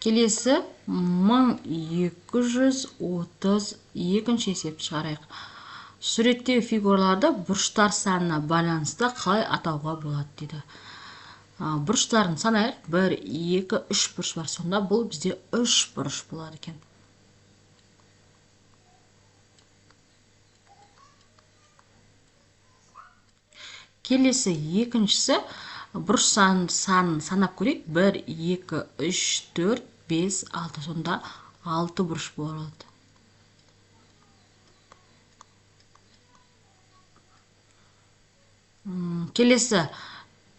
Келесі 1232 есепті шығарайық. Суреттегі фигураларды бұрыштар санына байланысты қалай атауға болады дейді. Бұрыштарын санайық. 1, 2, 3 бұрыш бар. Сонда бұл бізде 3 бұрыш болады екен. Келесі екіншісі бұрыш санын санап көрейік. 1, 2, 3, 4, 5, 6. Сонда 6 бұрыш болады. Келесі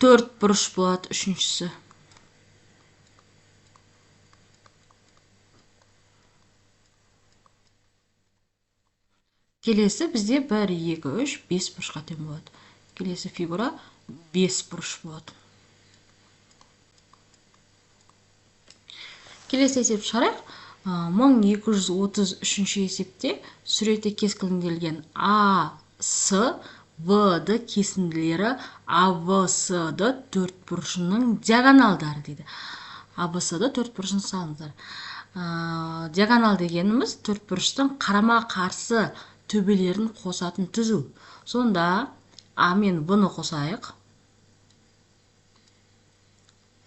4 бұрыш болады үшіншісі. Келесі бізде 1, 2, 3, 5 бұрышқа тең болады. Келесі фигура 5 бұрыш болады. Келесі есеп шығарайық. 1233 есепте суретте кескінделген А, С, В-ды кесінділері АВС-ды 4 бұрышының диагоналдары дейді. АВС-ды 4 бұрышын салыңыздар. Диагонал дегеніміз 4 бұрыштың қарама қарсы төбелерін қосатын түзу. Сонда А мен В-ны қосайық.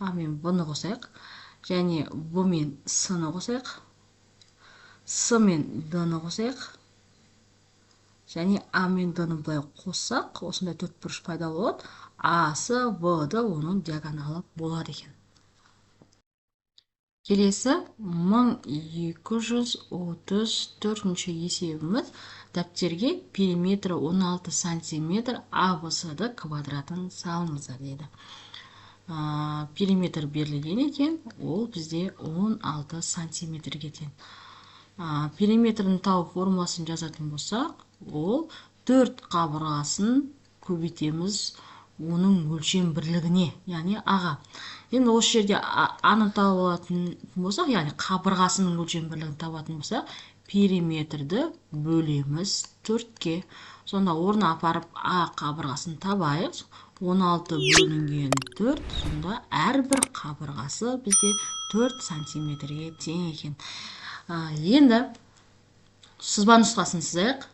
А мен В-ны қосайық. Және В мен С-ны қосайық. С мен Д-ны қосайық. Және А мен Д-ны бұлай қоссақ, осындай 4 бұрыш пайда болады. А, С, В-ды оның диагоналы болады екен. Келесі 1234 есебіміз. Дәптерге периметрі 16 сантиметр АВС-ды квадратын салыңыздар дейді. Периметр берілген екен, ол бізде 16 сантиметрге тең. Периметрдің тау формуласын жазатын болсақ, ол 4 қабырғасын көбейтеміз оның өлшем бірлігіне, яғни аға. Енді осы жерде аны тауып алатын болсақ, яғни қабырғасының өлшем бірлігін табатын болсақ, периметрді бөлеміз 4-ке. Сонда орнына апарып А қабырғасын табайық. 16 бөлінген 4. Сонда әрбір қабырғасы бізде 4 сантиметрге тең екен. Енді сызба нұсқасын сызайық.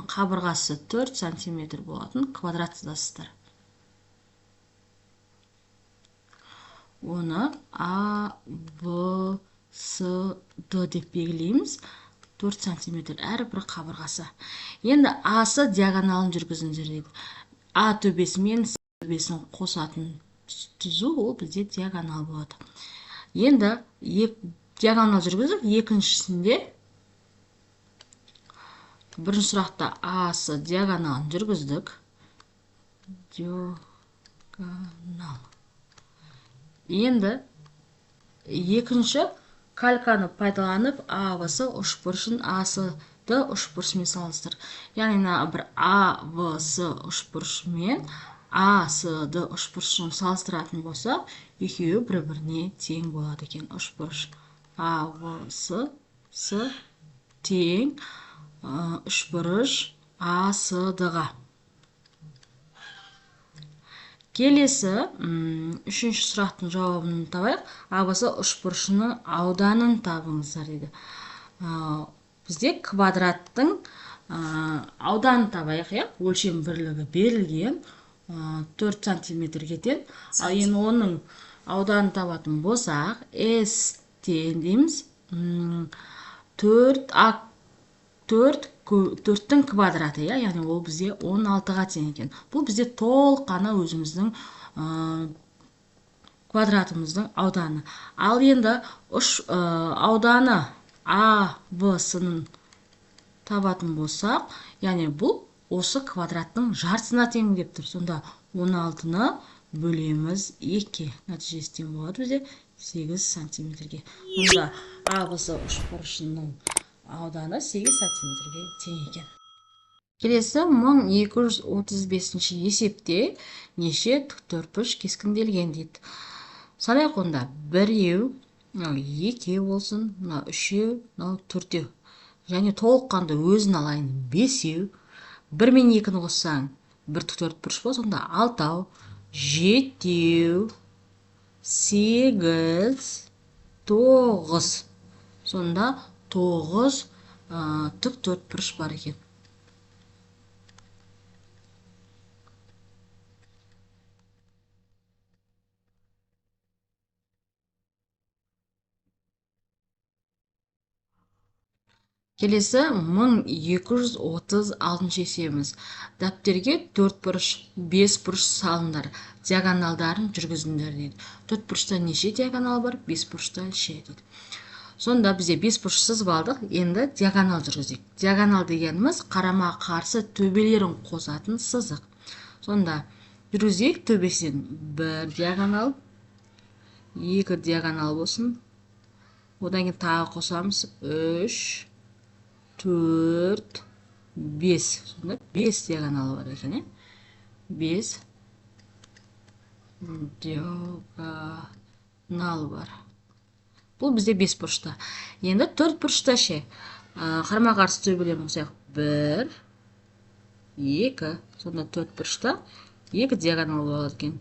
Қабырғасы 4 сантиметр болатын квадрат сызасыздар. Оны А, В, С, Д деп белгілейміз. 4 сантиметр әрбір қабырғасы. Енді Асы диагоналын жүргізіңіздер дейді. А төбесі мен С төбесін қосатын түзу, ол бізде диагонал болады. Енді диагонал жүргізіп, екіншісінде бірінші сұрақта Асы диагоналын жүргіздік. Диагонал. Енді екінші кальканы пайдаланып АВС үшбұрышын АС-ды үшбұрышымен салыстыр. Яғни бір АВС үшбұрышымен АС-ды үшбұрышын салыстыратын болса, екеуі бір-біріне тең болады екен. Үшбұрыш АВС тең үшбұрыш АС-дыға. Келесі, үшінші сұрақтың жауабын табайық. АВС үшбұрышының ауданын табыңыздар дейді. Бізде квадраттың ауданын табайық, өлшем бірлігі берілген 4 сантиметрге тең. Ал енді оның ауданын табатын болсақ, S тең дейміз. 4-тің квадраты, яғни ол бізде 16-ға тең екен. Бұл бізде толыққаны өзіміздің квадратымыздың ауданы. Ал енді ауданы АВС-ның табатын болсақ, яғни бұл осы квадраттың жартысына тең деп тұр. Сонда 16-ны бөлеміз 2. Нәтижесі тең болады бізде 8 сантиметрге. Онда АВС үшбұрышының ауданы 8 сантиметрге тең екен. Келесі 1235 есепте неше тіктөртбұрыш кескінделген дейді. Санайық онда 1, 2 болсын, 3, 4. Және толыққанды өзін алайын 5. 1 мен 2-ні қоссаң 1 тіктөртбұрыш болса, сонда 6, 7, 8, 9. Сонда 9 тік төртбұрыш бар екен. Келесі 1236 есебіміз. Дәптерге 4 бұрыш, 5 бұрыш салыңдар. Диагоналдарын жүргізіңдер дейді. 4 бұрышта неше диагонал бар? 5 бұрышта ше дейді. Сонда бізде 5 бұрыш сызып алдық. Енді диагонал жүргізейік. Диагонал дегеніміз қарама қарсы төбелерін қосатын сызық. Сонда жүргізейік. Төбесінен 1 диагонал, 2 диагонал болсын. Одан кейін тағы қосамыз 3, 4, 5. Сонда 5 диагоналы бар екен, 5 диагонал бар. Бұл бізде 5 бұрышта. Енді 4 бұрышта ше. Қарама қарсы төбелерін қосайық. 1, 2. Сонда 4 бұрышта 2 диагонал болады екен.